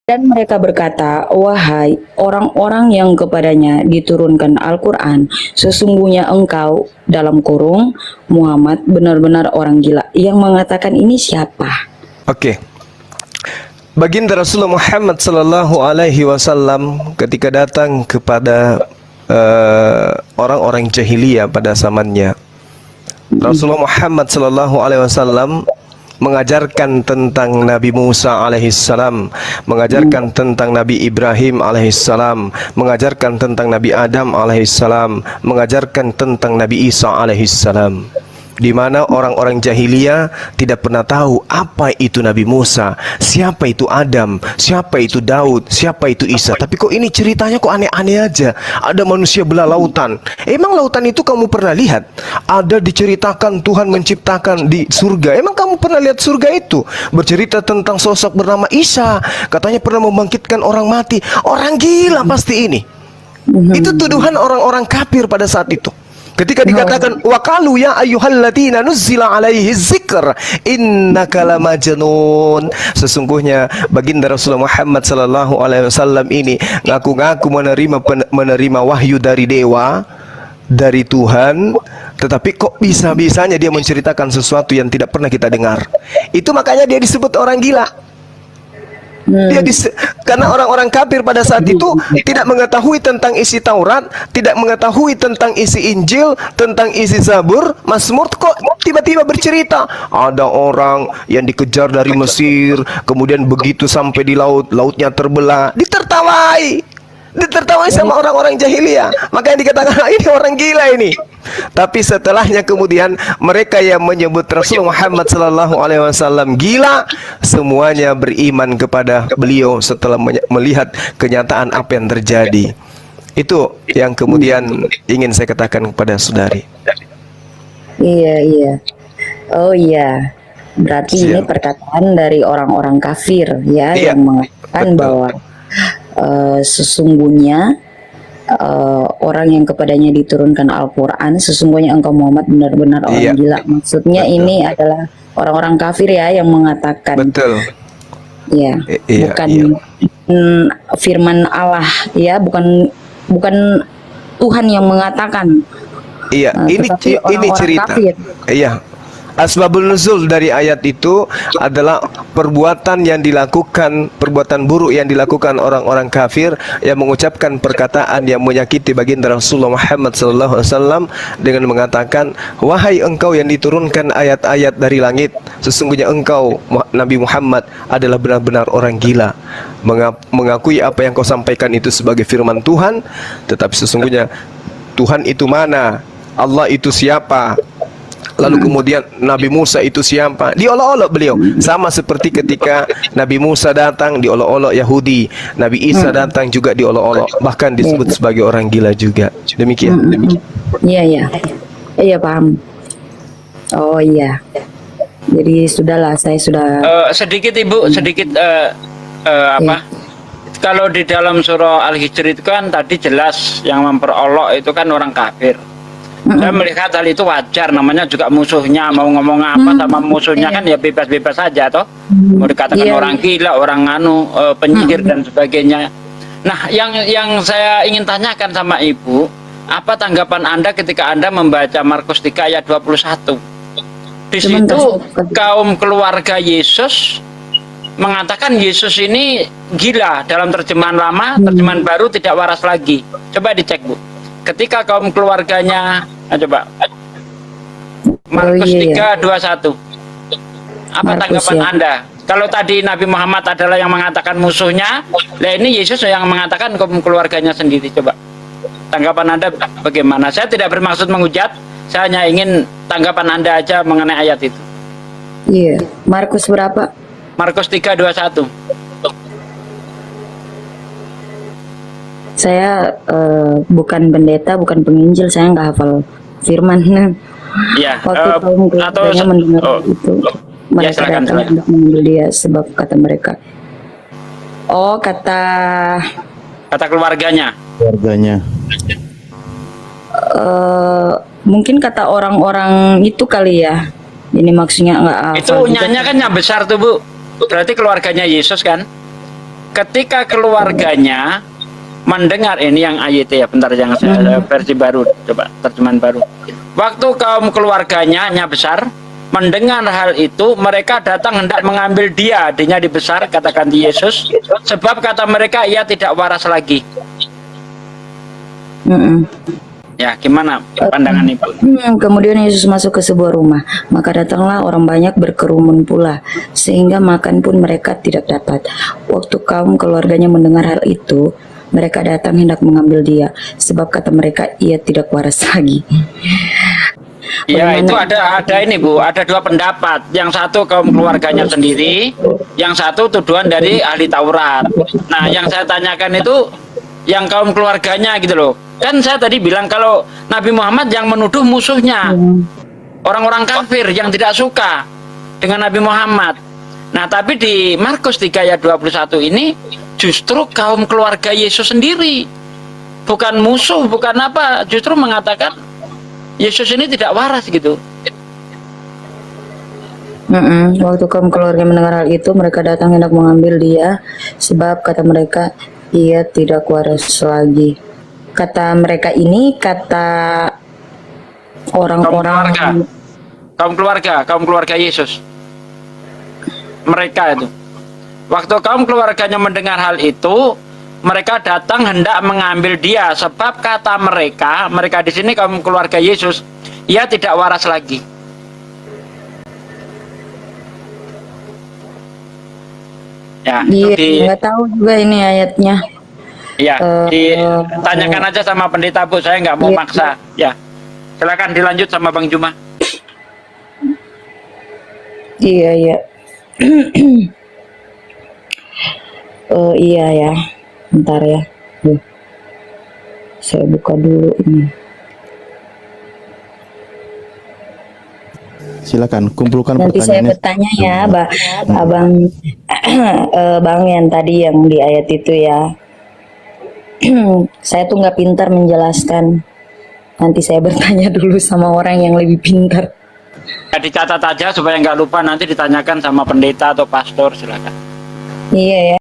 Dan mereka berkata, "Wahai orang-orang yang kepadanya diturunkan Al-Quran, sesungguhnya engkau dalam kurung Muhammad benar-benar orang gila." Yang mengatakan ini siapa? Oke. Baginda Rasulullah Muhammad sallallahu alaihi wasallam ketika datang kepada orang-orang jahiliyah pada zamannya, Rasulullah Muhammad sallallahu alaihi wasallam mengajarkan tentang Nabi Musa alaihissalam, mengajarkan tentang Nabi Ibrahim alaihissalam, mengajarkan tentang Nabi Adam alaihissalam, mengajarkan tentang Nabi Isa alaihissalam, di mana orang-orang jahiliyah tidak pernah tahu apa itu Nabi Musa, siapa itu Adam, siapa itu Daud, siapa itu Isa. Tapi kok ini ceritanya kok aneh-aneh aja. Ada manusia belah lautan. Emang lautan itu kamu pernah lihat? Ada diceritakan Tuhan menciptakan di surga. Emang kamu pernah lihat surga itu? Bercerita tentang sosok bernama Isa, katanya pernah membangkitkan orang mati. Orang gila pasti ini. Itu tuduhan orang-orang kafir pada saat itu. Ketika dikatakan waqalu ya ayyuhalladzina nuzzila alaihi dzikr innaka lamajnun, sesungguhnya baginda Rasulullah Muhammad sallallahu alaihi wasallam ini ngaku-ngaku menerima wahyu dari dewa, dari Tuhan, tetapi kok bisa-bisanya dia menceritakan sesuatu yang tidak pernah kita dengar. Itu makanya dia disebut orang gila. Karena orang-orang kafir pada saat itu tidak mengetahui tentang isi Taurat, tidak mengetahui tentang isi Injil, tentang isi Zabur, Mazmur, kok tiba-tiba bercerita ada orang yang dikejar dari Mesir, kemudian begitu sampai di laut, lautnya terbelah, ditertawai sama orang-orang jahiliyah. Makanya dikatakan ini orang gila ini. Tapi setelahnya kemudian mereka yang menyebut Rasulullah Muhammad sallallahu alaihi wasallam gila, semuanya beriman kepada beliau setelah melihat kenyataan apa yang terjadi. Itu yang kemudian ingin saya katakan kepada saudari. Iya. Oh iya. Berarti ini perkataan dari orang-orang kafir ya, yang mengatakan bahwa sesungguhnya orang yang kepadanya diturunkan Al-Quran, sesungguhnya engkau Muhammad benar-benar orang gila. Maksudnya ini adalah orang-orang kafir ya yang mengatakan. Betul. Ya, bukan firman Allah ya, bukan Tuhan yang mengatakan. Iya, ini cerita. Kafir. Iya. Asbabul nuzul dari ayat itu adalah perbuatan yang dilakukan, perbuatan buruk yang dilakukan orang-orang kafir yang mengucapkan perkataan yang menyakiti baginda Rasulullah Muhammad SAW dengan mengatakan, wahai engkau yang diturunkan ayat-ayat dari langit, sesungguhnya engkau Nabi Muhammad adalah benar-benar orang gila, mengakui apa yang kau sampaikan itu sebagai firman Tuhan, tetapi sesungguhnya Tuhan itu mana? Allah itu siapa? Lalu kemudian Nabi Musa itu siapa? Diolok-olok beliau. Sama seperti ketika Nabi Musa datang diolok-olok Yahudi, Nabi Isa datang juga diolok-olok, bahkan disebut sebagai orang gila juga. Demikian. Iya paham. Oh iya. Jadi sudahlah, saya sudah sedikit Ibu, sedikit apa? Kalau di dalam surah Al-Hijr itu kan tadi jelas yang memperolok itu kan orang kafir. Saya melihat hal itu wajar, namanya juga musuhnya, mau ngomong apa sama musuhnya kan ya bebas-bebas saja toh. Mau dikatakan orang gila, orang penyihir dan sebagainya. Nah, yang saya ingin tanyakan sama Ibu, apa tanggapan Anda ketika Anda membaca Markus 3 ayat 21? Di situ kaum keluarga Yesus mengatakan Yesus ini gila, dalam terjemahan lama, terjemahan baru tidak waras lagi. Coba dicek Bu. Ketika kaum keluarganya, coba Markus 3:21. Apa tanggapan Anda? Kalau tadi Nabi Muhammad adalah yang mengatakan musuhnya, nah ini Yesus yang mengatakan kaum keluarganya sendiri. Coba tanggapan Anda bagaimana? Saya tidak bermaksud menghujat, saya hanya ingin tanggapan Anda aja mengenai ayat itu. Iya, Markus berapa? Markus 3:21. Saya bukan pendeta, bukan penginjil, saya nggak hafal firman. Ya, waktu kaum keluarganya mendengar itu, mereka datang untuk mengambil dia, sebab kata mereka. Oh, kata keluarganya. Mungkin kata orang-orang itu kali ya. Ini maksudnya nggak hafal. Itu nyanyi kan yang besar tuh Bu. Berarti keluarganya Yesus kan? ketika keluarganya mendengar, ini yang ayat ya, bentar, yang saya versi baru, coba terjemahan baru. Waktu kaum keluarganya hanya besar mendengar hal itu, mereka datang hendak mengambil dia, adanya dibesar, katakan di Yesus, sebab kata mereka ia tidak waras lagi. Ya, gimana pandangan Ibu? Kemudian Yesus masuk ke sebuah rumah, maka datanglah orang banyak berkerumun pula, sehingga makan pun mereka tidak dapat. Waktu kaum keluarganya mendengar hal itu, mereka datang hendak mengambil dia, sebab kata mereka ia tidak waras lagi. Ya, itu ada ini Bu, ada dua pendapat. Yang satu kaum keluarganya sendiri, yang satu tuduhan dari ahli Taurat. Nah, yang saya tanyakan itu yang kaum keluarganya gitu loh. Kan saya tadi bilang kalau Nabi Muhammad yang menuduh musuhnya, orang-orang kafir yang tidak suka dengan Nabi Muhammad. Nah, tapi di Markus 3 ayat 21 ini justru kaum keluarga Yesus sendiri, bukan musuh, bukan apa, justru mengatakan Yesus ini tidak waras gitu. Waktu kaum keluarga mendengar hal itu, mereka datang hendak mengambil dia, sebab kata mereka ia tidak waras lagi. Kata mereka ini kata orang-orang kaum keluarga Yesus. Mereka itu. Waktu kaum keluarganya mendengar hal itu, mereka datang hendak mengambil dia, sebab kata mereka di sini kaum keluarga Yesus, ia tidak waras lagi. Ya, Iya, nggak tahu juga ini ayatnya. Ya, ditanyakan aja sama pendeta Bu, saya nggak mau maksa. Ya, silakan dilanjut sama Bang Juma. Iya, iya. Iya ya. Bentar ya. Saya buka dulu ini. Silakan kumpulkan Nanti saya pertanyaannya. bertanya ya, Abang, Bang yang tadi yang di ayat itu ya. Saya tuh nggak pintar menjelaskan. Nanti saya bertanya dulu sama orang yang lebih pintar. Ya, dicatat aja supaya nggak lupa, nanti ditanyakan sama pendeta atau pastor, silakan. Iya ya.